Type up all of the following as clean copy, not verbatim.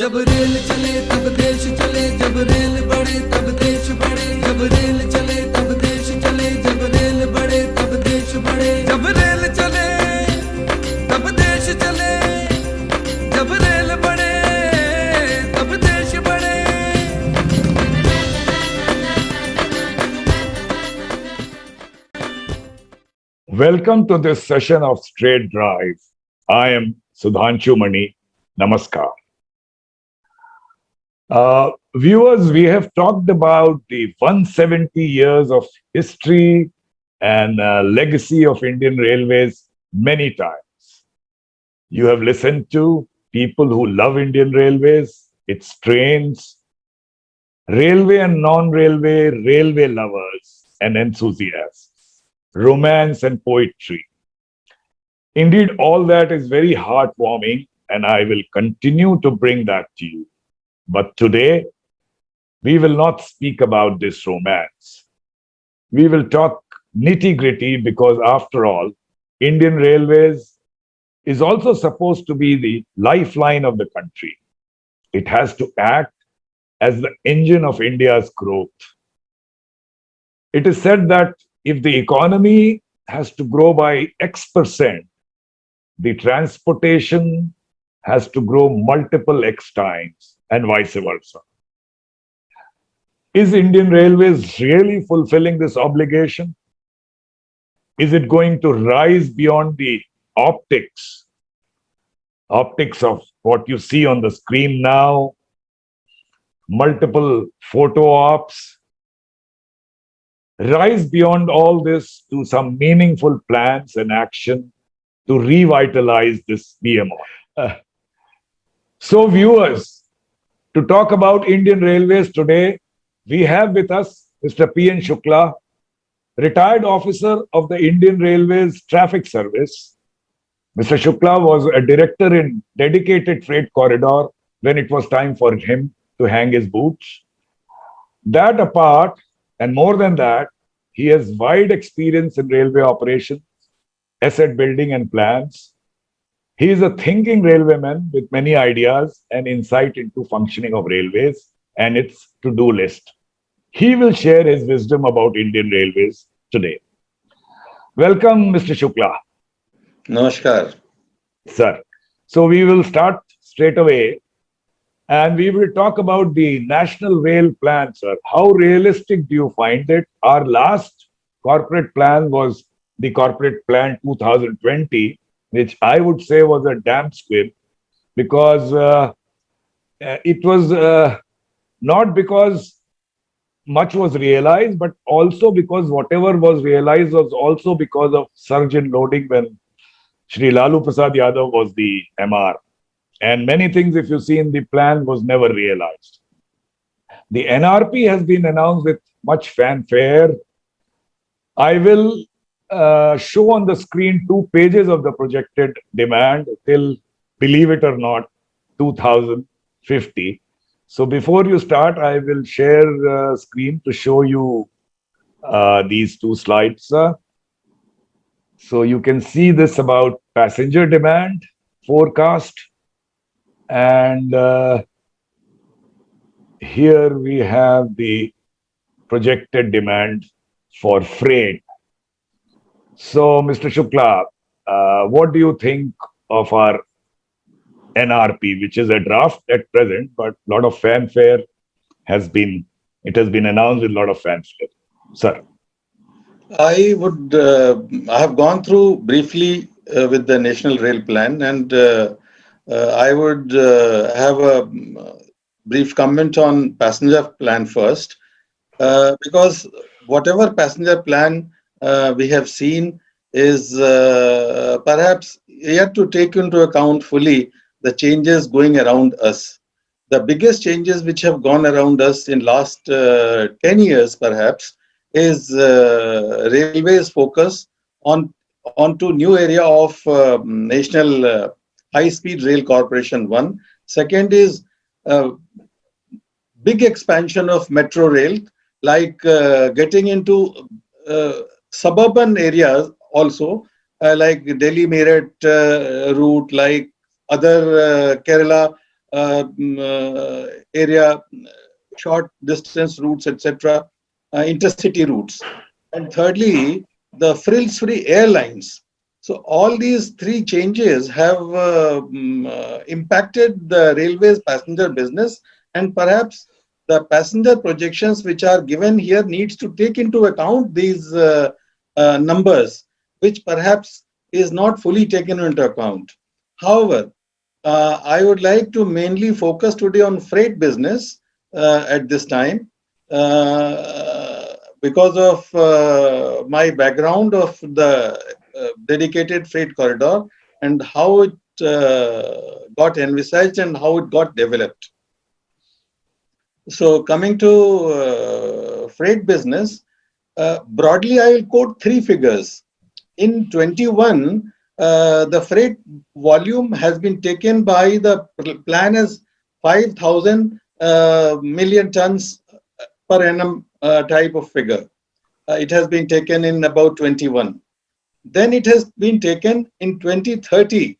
जब रेल चले तब देश चले, जब रेल बढ़े तब देश बढ़े, जब रेल चले तब देश चले, जब रेल बढ़े तब देश बढ़े, जब रेल चले तब देश चले, जब रेल बढ़े तब देश बढ़े। Welcome to this session of Straight Drive. I am Sudhanshu Mani. Namaskar. Viewers, we have talked about the 170 years of history and legacy of Indian Railways many times. You have listened to people who love Indian Railways, its trains, railway and non-railway, railway lovers and enthusiasts, romance and poetry. Indeed, all that is very heartwarming, and I will continue to bring that to you. But today, we will not speak about this romance. We will talk nitty-gritty because, after all, Indian Railways is also supposed to be the lifeline of the country. It has to act as the engine of India's growth. It is said that if the economy has to grow by X%, the transportation has to grow multiple X times and vice versa. Is Indian Railways really fulfilling this obligation? Is it going to rise beyond the optics of what you see on the screen now, multiple photo ops, rise beyond all this to some meaningful plans and action to revitalize this BMO? So, viewers, to talk about Indian Railways today, we have with us Mr. P.N. Shukla, retired officer of the Indian Railways Traffic Service. Mr. Shukla was a director in Dedicated Freight Corridor when it was time for him to hang his boots. That apart, and more than that, he has wide experience in railway operations, asset building and plans. He is a thinking railwayman with many ideas and insight into functioning of railways and its to-do list. He will share his wisdom about Indian Railways today. Welcome, Mr. Shukla. Namaskar. Sir. So we will start straight away and we will talk about the National Rail Plan, sir. How realistic do you find it? Our last corporate plan was the Corporate Plan 2020, which I would say was a damn squib because it was not because much was realized, but also because whatever was realized was also because of surge in loading when Shri Lalu Prasad Yadav was the MR. And many things, if you see in the plan, was never realized. The NRP has been announced with much fanfare. I will show on the screen 2 pages of the projected demand till, believe it or not, 2050. So before you start, I will share screen to show you these 2 slides. So you can see this about passenger demand forecast. And here we have the projected demand for freight. So, Mr. Shukla, what do you think of our NRP, which is a draft at present, but a lot of fanfare has been announced with a lot of fanfare. Sir. I have gone through briefly with the National Rail Plan, and I would have a brief comment on passenger plan first, because whatever passenger plan we have seen is perhaps yet to take into account fully the changes going around us. The biggest changes which have gone around us in last 10 years perhaps is railways focus onto new area of National High-Speed Rail Corporation 1. Second is big expansion of metro rail, like getting into suburban areas also, like Delhi Meerut route, like other Kerala area, short distance routes, etc., intercity routes. And thirdly, the frills-free airlines. So all these three changes have impacted the railways passenger business, and perhaps the passenger projections which are given here needs to take into account these numbers, which perhaps is not fully taken into account. However, I would like to mainly focus today on freight business at this time because of my background of the dedicated freight corridor and how it got envisaged and how it got developed. So coming to freight business, broadly I will quote three figures. In 21, the freight volume has been taken by the plan as 5,000 million tons per annum type of figure. It has been taken in about 21. Then it has been taken in 2030,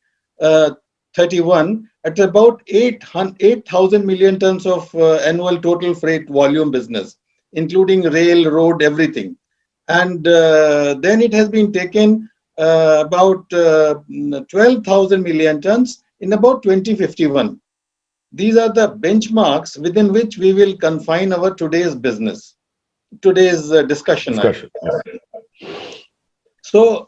31 at about 8,000 million tons of annual total freight volume business, including rail, road, everything. And then it has been taken about 12,000 million tons in about 2051. These are the benchmarks within which we will confine our today's business, today's discussion. So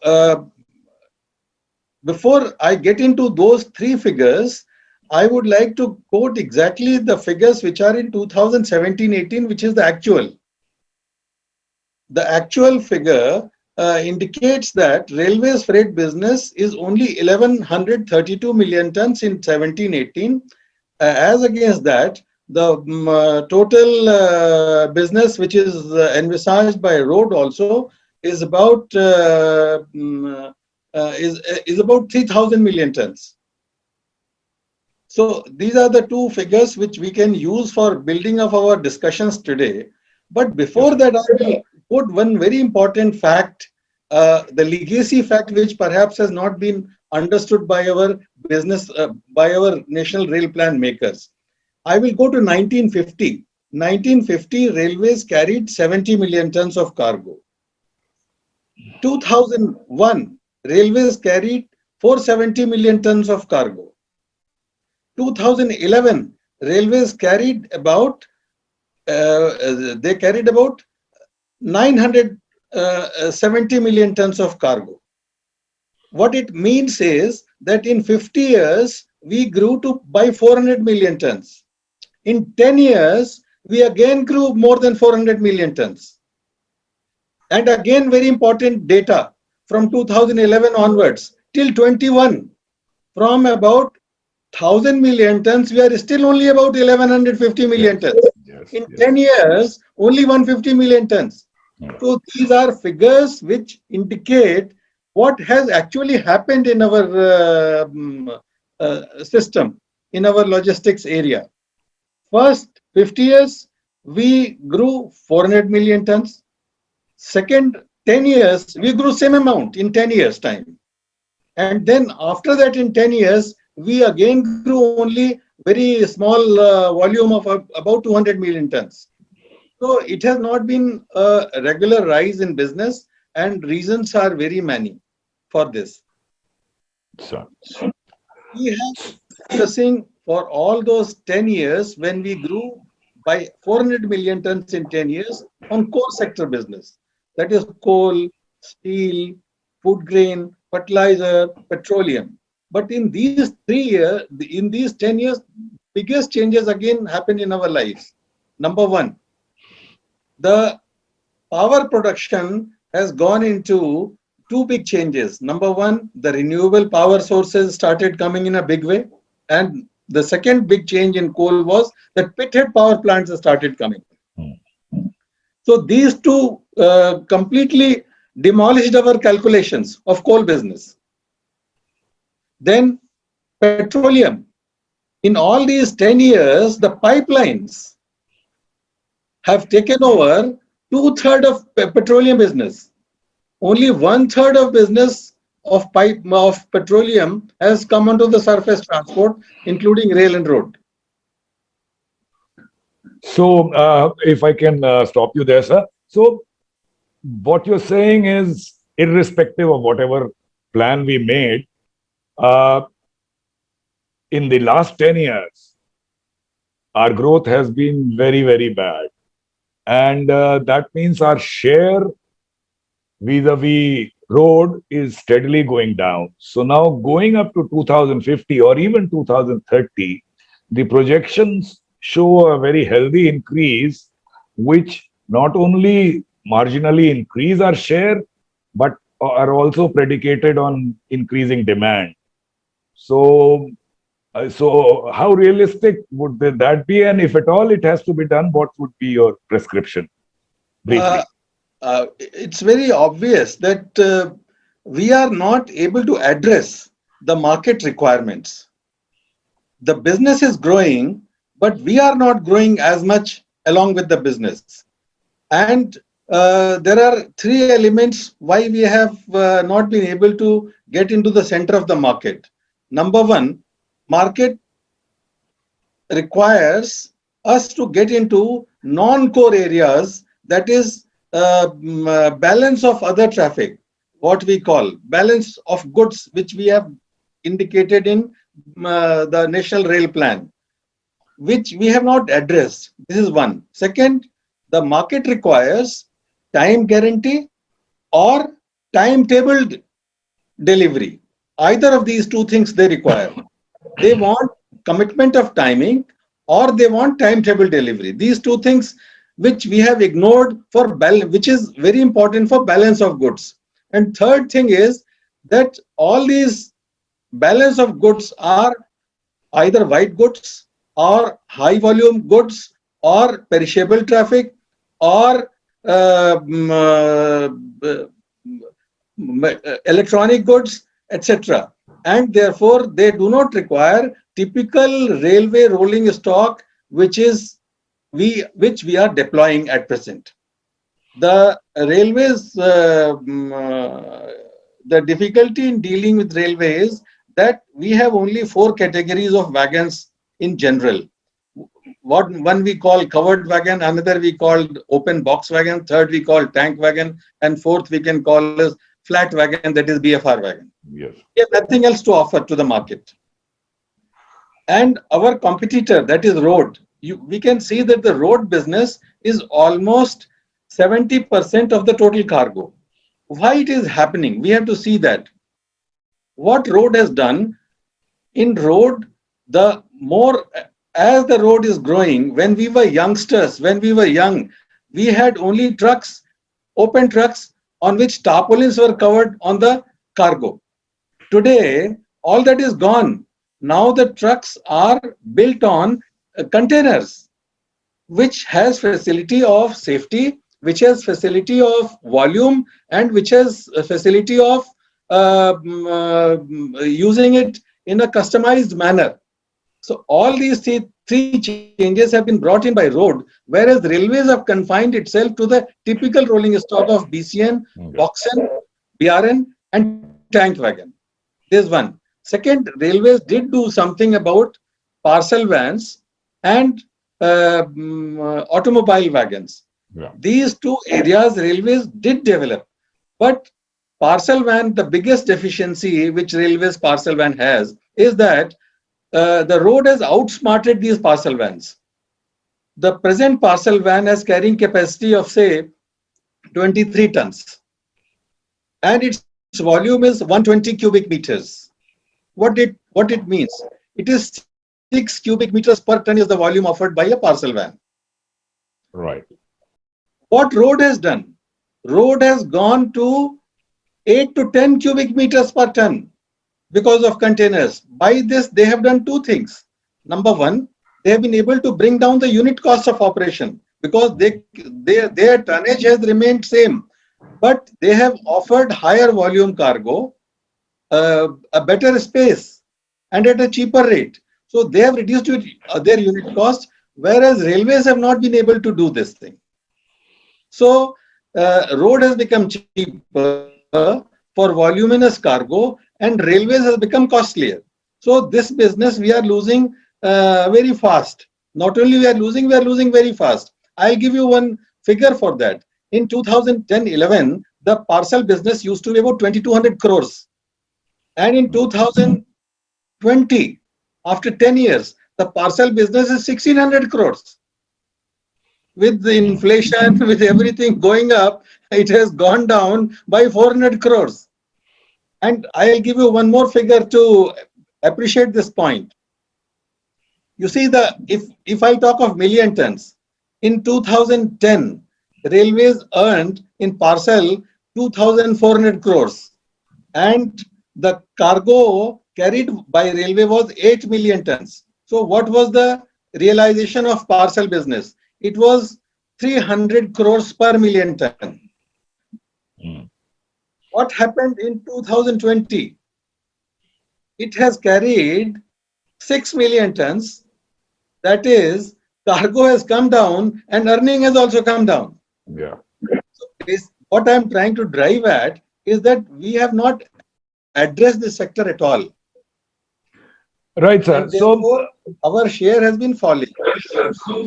before I get into those three figures, I would like to quote exactly the figures which are in 2017-18, which is the actual. The actual figure indicates that railways freight business is only 1,132 million tons in 17-18. As against that, the total business which is envisaged by road also is about 3,000 million tons. So these are the two figures which we can use for building of our discussions today. But before that, I will quote one very important fact, the legacy fact which perhaps has not been understood by our business, by our national rail plan makers. I will go to 1950. 1950, railways carried 70 million tons of cargo. 2001, railways carried 470 million tons of cargo. 2011, railways carried about 970 million tons of cargo. What it means is that in 50 years, we grew by 400 million tons. In 10 years, we again grew more than 400 million tons. And again, very important data from 2011 onwards till 21, from about 1,000 million tons, we are still only about 1,150 million tons. In 10 years, only 150 million tons. So these are figures which indicate what has actually happened in our system, in our logistics area. First 50 years, we grew 400 million tons. Second 10 years, we grew same amount in 10 years time. And then after that in 10 years, we again grew only very small volume of about 200 million tons. So it has not been a regular rise in business, and reasons are very many for this. We have discussing for all those 10 years when we grew by 400 million tons in 10 years on core sector business. That is coal, steel, food grain, fertilizer, petroleum. But in these 3 years, in these 10 years, biggest changes again happened in our lives. Number one, the power production has gone into two big changes. Number one, the renewable power sources started coming in a big way. And the second big change in coal was that pithead power plants started coming. So these two completely demolished our calculations of coal business. Then petroleum. In all these 10 years, the pipelines have taken over 2/3 of petroleum business. Only 1/3 of business of petroleum has come onto the surface transport, including rail and road. So, if I can stop you there, sir. So, what you're saying is, irrespective of whatever plan we made, uh, in the last 10 years, our growth has been very, very bad. And that means our share vis-a-vis road is steadily going down. So now going up to 2050 or even 2030, the projections show a very healthy increase, which not only marginally increase our share, but are also predicated on increasing demand. So, so how realistic would that be? And if at all it has to be done, what would be your prescription? Briefly. It's very obvious that we are not able to address the market requirements. The business is growing, but we are not growing as much along with the business. And there are three elements why we have not been able to get into the center of the market. Number one, market requires us to get into non-core areas, that is balance of other traffic, what we call balance of goods, which we have indicated in the National Rail Plan, which we have not addressed. This is one. Second, the market requires time guarantee or timetabled delivery. Either of these two things they require. They want commitment of timing or they want timetable delivery. These two things which we have ignored for balance, which is very important for balance of goods. And third thing is that all these balance of goods are either white goods or high volume goods or perishable traffic or electronic goods, etc. And therefore they do not require typical railway rolling stock, which we are deploying at present. The railways, the difficulty in dealing with railway is that we have only 4 categories of wagons in general. One we call covered wagon, another we call open box wagon, third we call tank wagon, and fourth we can call as flat wagon, that is BFR wagon. Yes. We have nothing else to offer to the market. And our competitor, that is road, we can see that the road business is almost 70% of the total cargo. Why it is happening? We have to see that. What road has done, in road, the more, as the road is growing, when we were youngsters, when we were young, we had only trucks, open trucks, on which tarpaulins were covered on the cargo. Today, all that is gone. Now the trucks are built on containers, which has facility of safety, which has facility of volume, and which has a facility of using it in a customized manner. So all these three changes have been brought in by road, whereas railways have confined itself to the typical rolling stock of BCN, Boxen, BRN, and tank wagon. There's one. Second, railways did do something about parcel vans and automobile wagons. Yeah. These two areas railways did develop, but parcel van, the biggest deficiency which railways parcel van has is that the road has outsmarted these parcel vans. The present parcel van has carrying capacity of say 23 tons and its volume is 120 cubic meters. What it means? It is 6 cubic meters per ton is the volume offered by a parcel van. Right. What road has done? Road has gone to 8 to 10 cubic meters per ton because of containers. By this, they have done two things. Number one, they have been able to bring down the unit cost of operation because their tonnage has remained same, but they have offered higher volume cargo, a better space, and at a cheaper rate. So they have reduced their unit cost, whereas railways have not been able to do this thing. So road has become cheaper for voluminous cargo and railways has become costlier. So this business we are losing very fast. Not only we are losing very fast. I'll give you one figure for that. In 2010-11, the parcel business used to be about 2,200 crores. And in 2020, after 10 years, the parcel business is 1,600 crores. With the inflation, with everything going up, it has gone down by 400 crores. And I'll give you one more figure to appreciate this point. You see, if I talk of million tons, in 2010, railways earned in parcel 2,400 crores, and the cargo carried by railway was 8 million tons. So what was the realization of parcel business? It was 300 crores per million ton. What happened in 2020? It has carried 6 million tons. That is, cargo has come down and earning has also come down. Yeah. So what I'm trying to drive at is that we have not addressed this sector at all. Right, sir. And therefore, our share has been falling.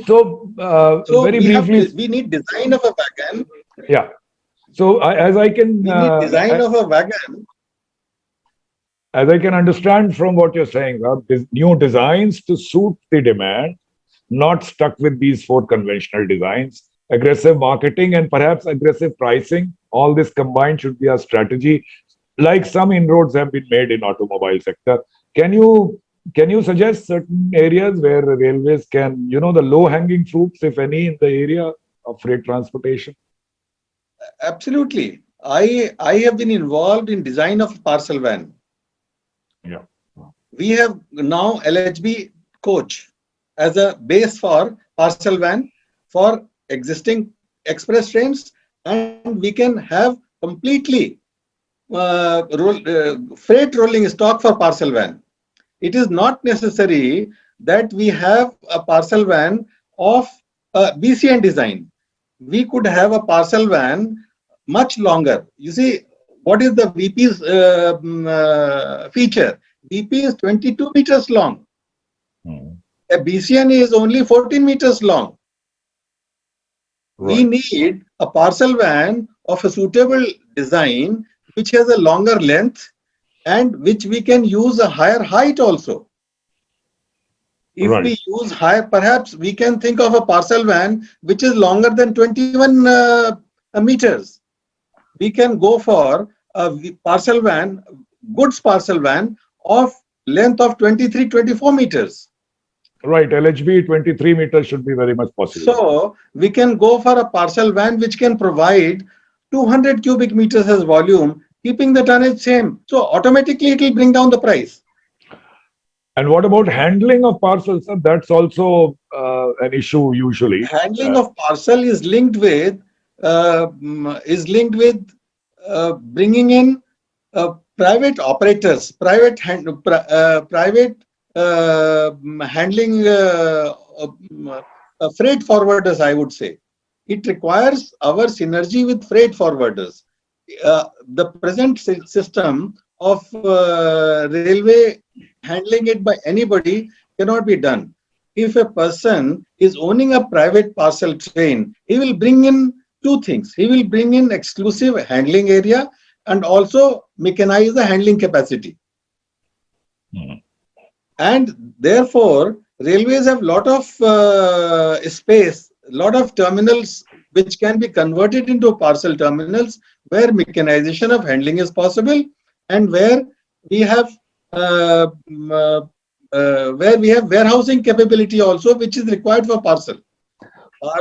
So very briefly, we need design of a wagon. Yeah. So as I can We need design of a wagon. As I can understand from what you're saying, new designs to suit the demand, not stuck with these four conventional designs, aggressive marketing and perhaps aggressive pricing. All this combined should be our strategy. Like some inroads have been made in automobile sector. Can you suggest certain areas where railways can, the low-hanging fruits, if any, in the area of freight transportation? Absolutely. I have been involved in design of parcel van. Yeah. We have now LHB coach as a base for parcel van for existing express trains, and we can have completely freight rolling stock for parcel van. It is not necessary that we have a parcel van of BCN design. We could have a parcel van much longer. You see, what is the VP's feature? VP is 22 meters long. A BCN is only 14 meters long. Right. We need a parcel van of a suitable design which has a longer length and which we can use a higher height also. If we use higher, perhaps we can think of a parcel van which is longer than 21 meters. We can go for a parcel van, goods parcel van of length of 23-24 meters. Right, LHB 23 meters should be very much possible. So we can go for a parcel van which can provide 200 cubic meters as volume, keeping the tonnage same. So automatically it will bring down the price. And what about handling of parcels? Sir? That's also an issue usually. Handling of parcel is linked with bringing in private operators, private handling freight forwarders, I would say. It requires our synergy with freight forwarders. The present system of railway handling it by anybody cannot be done. If a person is owning a private parcel train, he will bring in two things. He will bring in exclusive handling area and also mechanize the handling capacity. And therefore, railways have lot of space, lot of terminals which can be converted into parcel terminals where mechanization of handling is possible and where we have warehousing capability also, which is required for parcel.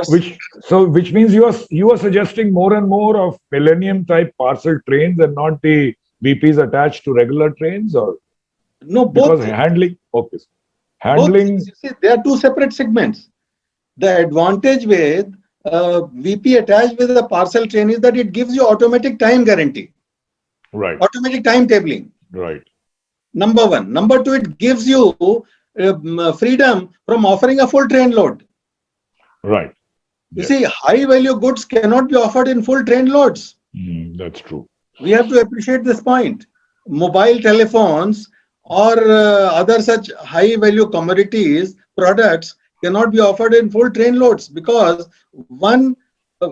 Which means you are suggesting more and more of millennium type parcel trains and not the VPs attached to regular trains, or no, both. Because handling, okay, handling. Both, you see, there are two separate segments. The advantage with VP attached with a parcel train is that it gives you automatic time guarantee. Right. Automatic timetabling. Right. Number one. Number two, it gives you freedom from offering a full train load. Right. You see, high value goods cannot be offered in full train loads. That's true. We have to appreciate this point. Mobile telephones or other such high value commodities, products cannot be offered in full train loads, because one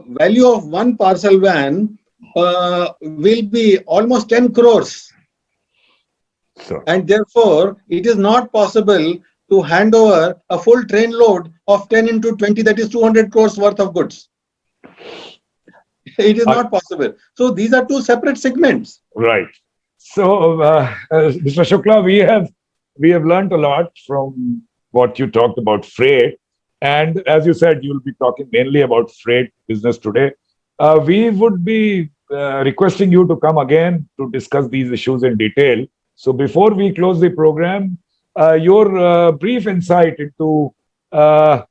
value of one parcel van will be almost 10 crores. So, And therefore, it is not possible to hand over a full train load of 10 into 20, that is 200 crores worth of goods. It is I- not possible. So these are two separate segments. right. So, Mr. Shukla, we have learned a lot from what you talked about freight, and as you said, you'll be talking mainly about freight business today. We would be requesting you to come again to discuss these issues in detail. So, before we close the program, your brief insight into uh,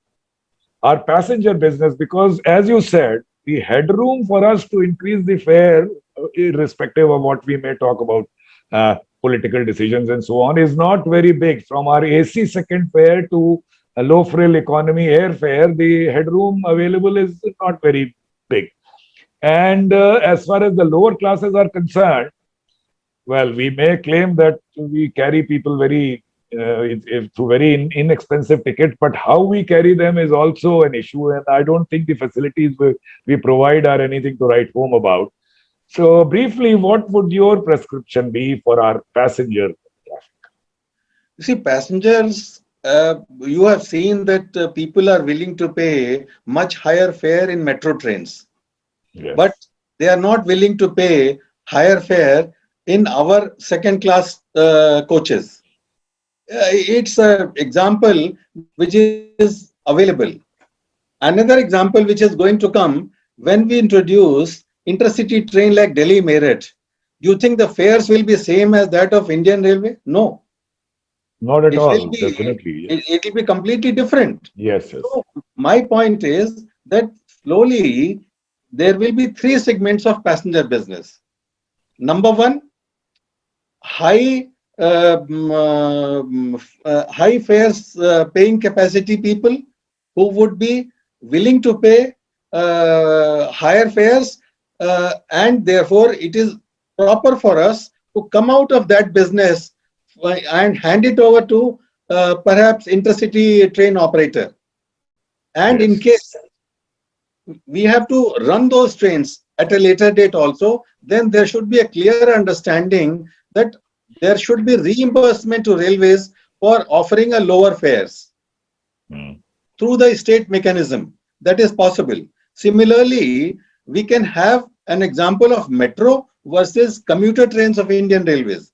our passenger business, because as you said, the headroom for us to increase the fare, irrespective of what we may talk about political decisions and so on, is not very big. From our AC second fare to a low frill economy airfare, the headroom available is not very big. And as far as the lower classes are concerned, well, we may claim that we carry people very through very inexpensive tickets, but how we carry them is also an issue. And I don't think the facilities we provide are anything to write home about. So, briefly, what would your prescription be for our passenger traffic? You see, passengers, you have seen that people are willing to pay much higher fare in metro trains, Yes. but they are not willing to pay higher fare in our second class coaches. It's an example which is available. Another example which is going to come when we introduce intercity train like Delhi Meerut. Do you think the fares will be same as that of Indian Railway? No, Not at it will all. be Definitely. Yes. it will be completely different. Yes. Yes. So my point is that slowly there will be three segments of passenger business. Number one, high high fares paying capacity people who would be willing to pay higher fares, and therefore it is proper for us to come out of that business and hand it over to perhaps intercity train operator. And in Yes. case we have to run those trains at a later date also, then there should be a clear understanding that there should be reimbursement to railways for offering a lower fares Mm. through the state mechanism. That is possible. Similarly, we can have an example of metro versus commuter trains of Indian Railways.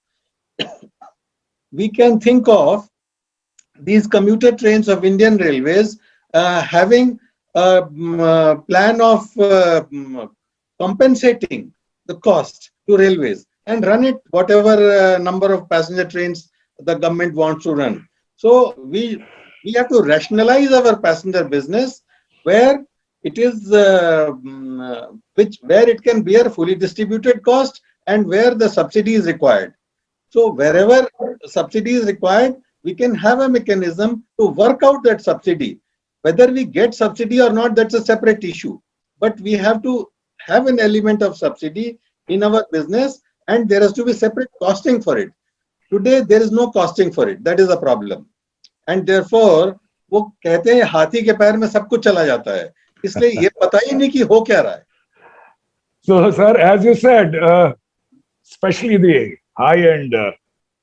We can think of these commuter trains of Indian Railways having a plan of compensating the cost to railways and run it whatever number of passenger trains the government wants to run. So we have to rationalize our passenger business where it is where it can bear fully distributed cost and where the subsidy is required. So wherever subsidy is required, we can have a mechanism to work out that subsidy. Whether we get subsidy or not, that's a separate issue. But we have to have an element of subsidy in our business, and there has to be separate costing for it. Today, there is no costing for it. That is a problem. And therefore, वो कहते हैं हाथी के पैर में सब कुछ चला जाता है, इसलिए ये पता ही नहीं कि हो क्या रहा है. So, sir, as you said, especially the high-end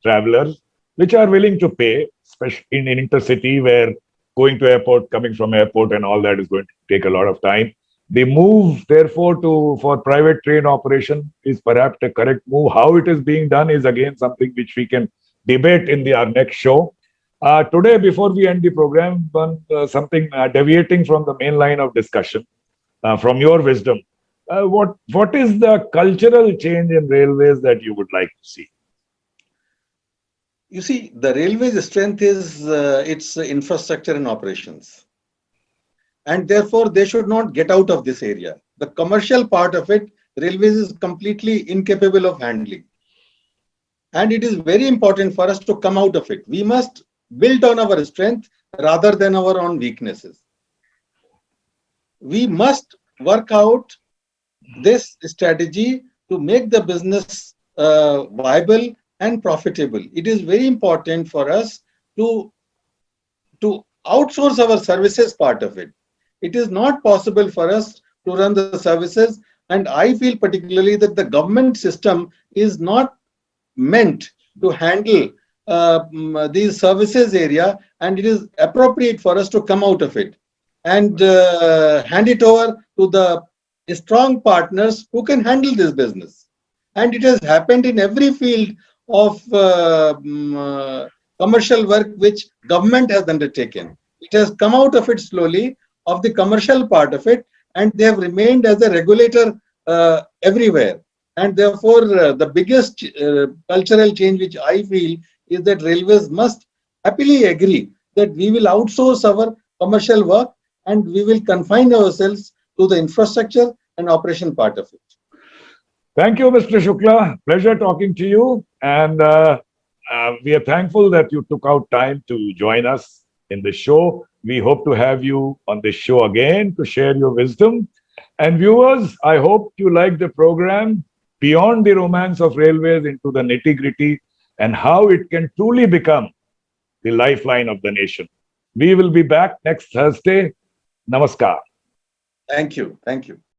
travelers, which are willing to pay, especially in intercity, where going to airport, coming from airport, and all that is going to take a lot of time. The move, therefore, for private train operation is perhaps the correct move. How it is being done is again something which we can debate in our next show. Today, before we end the program, something deviating from the main line of discussion, from your wisdom, what is the cultural change in railways that you would like to see? You see, the railway's strength is its infrastructure and operations. And therefore, they should not get out of this area. The commercial part of it, railways is completely incapable of handling. And it is very important for us to come out of it. We must build on our strength rather than our own weaknesses. We must work out this strategy to make the business viable and profitable. It is very important for us to outsource our services part of it. It is not possible for us to run the services, and I feel particularly that the government system is not meant to handle these services area, and it is appropriate for us to come out of it and hand it over to the strong partners who can handle this business. And it has happened in every field of commercial work which government has undertaken. It has come out of it slowly, of the commercial part of it, and they have remained as a regulator everywhere. And therefore, the biggest cultural change which I feel is that railways must happily agree that we will outsource our commercial work and we will confine ourselves to the infrastructure and operation part of it. Thank you, Mr. Shukla. Pleasure talking to you. And we are thankful that you took out time to join us in the show. We hope to have you on the show again to share your wisdom. And viewers, I hope you like the program Beyond the Romance of Railways into the Nitty-Gritty and how it can truly become the lifeline of the nation. We will be back next Thursday. Namaskar. Thank you. Thank you.